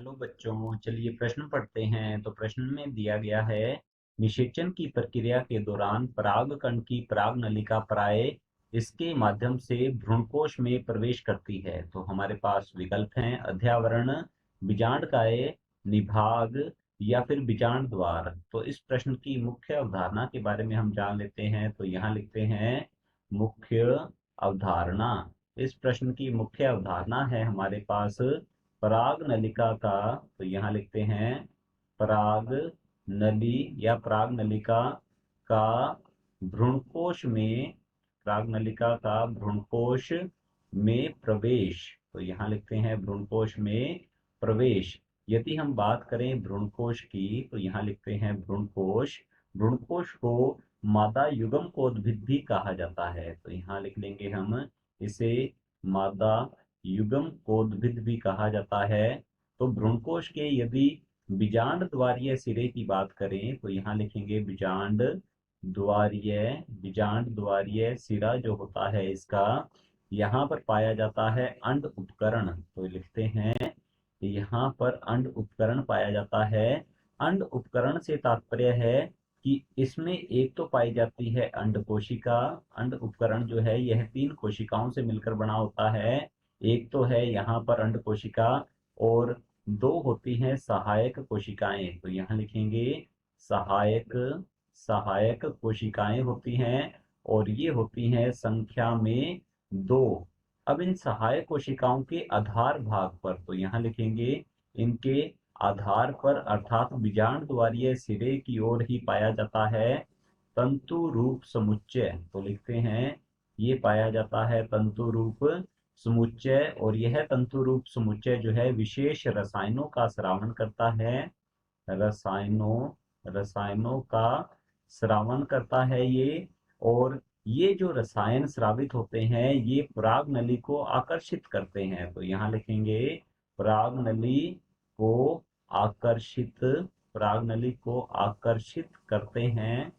Hello बच्चों, चलिए प्रश्न पढ़ते हैं। तो प्रश्न में दिया गया है, निषेचन की प्रक्रिया के दौरान परागकण की परागनलिका प्राय इसके माध्यम से भ्रूणकोश में प्रवेश करती है। तो हमारे पास विकल्प हैं अध्यावरण, बीजांडकाय, निभाग या फिर बीजांड द्वार। तो इस प्रश्न की मुख्य अवधारणा के बारे में हम जान लेते हैं। तो यहाँ लिखते हैं मुख्य अवधारणा। इस प्रश्न की मुख्य अवधारणा है हमारे पास पराग नलिका का। तो यहाँ लिखते हैं पराग नली या पराग नलिका का भ्रूणकोश में, पराग नलिका का भ्रूणकोश में प्रवेश। तो यहाँ लिखते हैं भ्रूणकोश में प्रवेश। यदि हम बात करें भ्रूणकोश की, तो यहाँ लिखते हैं भ्रूणकोश। भ्रूणकोश को मादा युग्मकोद्भिद भी कहा जाता है। तो यहाँ लिख लेंगे हम इसे मादा युग्मकोद्भिद भी कहा जाता है। तो भ्रूणकोश के यदि बीजांड द्वारीय सिरे की बात करें, तो यहाँ लिखेंगे बीजांड द्वारीय। बीजांड द्वारीय सिरा जो होता है इसका, यहाँ पर पाया जाता है अंड उपकरण। तो लिखते हैं यहाँ पर अंड उपकरण पाया जाता है। अंड उपकरण से तात्पर्य है कि इसमें एक तो पाई जाती है अंड कोशिका। अंड उपकरण जो है यह 3 कोशिकाओं से मिलकर बना होता है। एक तो है यहाँ पर अंड कोशिका और 2 होती हैं सहायक कोशिकाएं। तो यहाँ लिखेंगे सहायक, सहायक कोशिकाएं होती हैं और ये होती हैं संख्या में 2। अब इन सहायक कोशिकाओं के आधार भाग पर, तो यहाँ लिखेंगे इनके आधार पर अर्थात बीजांड द्वारीय सिरे की ओर ही पाया जाता है तंतु रूप समुच्चय। तो लिखते हैं ये पाया जाता है तंतु रूप समुच्चय, और यह तंतु रूप समुच्चय जो है विशेष रसायनों का स्रावन करता है। रसायनों का स्रावन करता है ये, और ये जो रसायन स्रावित होते हैं ये पराग नली को आकर्षित करते हैं। तो यहाँ लिखेंगे पराग नली को आकर्षित, पराग नली को आकर्षित करते हैं,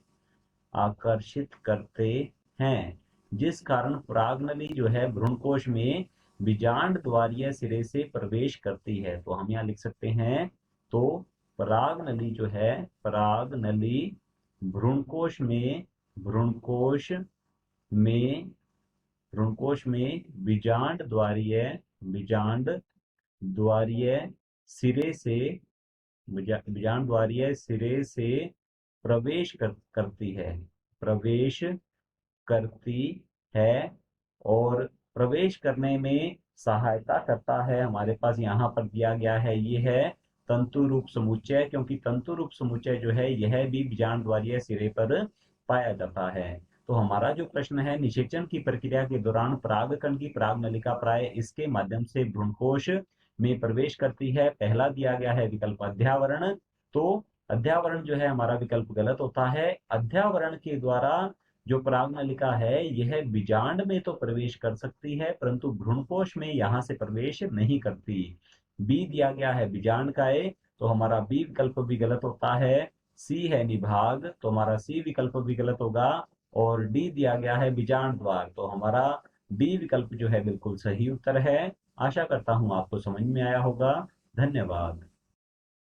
आकर्षित करते हैं, जिस कारण परागनली जो है भ्रूणकोश में बीजांड द्वारीय सिरे से प्रवेश करती है। तो हम यहाँ लिख सकते हैं, तो परागनली जो है, परागनली भ्रूणकोश में, भ्रूणकोश में, भ्रूणकोश में बीजांड द्वारीय, बीजांड द्वारीय सिरे से, बीजांड द्वारीय सिरे से प्रवेश करती है, प्रवेश करती है, और प्रवेश करने में सहायता करता है। हमारे पास यहाँ पर दिया गया है ये है तंतु रूप समुच्चय, क्योंकि तंतु रूप समुच्चय जो है यह भी बीजांड द्वारीय सिरे पर पाया जाता है। तो हमारा जो प्रश्न है, निषेचन की प्रक्रिया के दौरान परागकण की परागनलिका प्राय इसके माध्यम से भ्रूणकोश में प्रवेश करती है। पहला दिया गया है विकल्प अध्यावरण। तो अध्यावरण जो है हमारा विकल्प गलत होता है। अध्यावरण के द्वारा जो परागनलिका है यह बीजांड में तो प्रवेश कर सकती है, परंतु भ्रूणकोश में यहाँ से प्रवेश नहीं करती। बी दिया गया है बीजांडकाय, तो हमारा बी विकल्प भी गलत होता है। सी है निभाग, तो हमारा सी विकल्प भी गलत होगा। और डी दिया गया है बीजांड द्वार, तो हमारा डी विकल्प जो है बिल्कुल सही उत्तर है। आशा करता हूँ आपको समझ में आया होगा। धन्यवाद।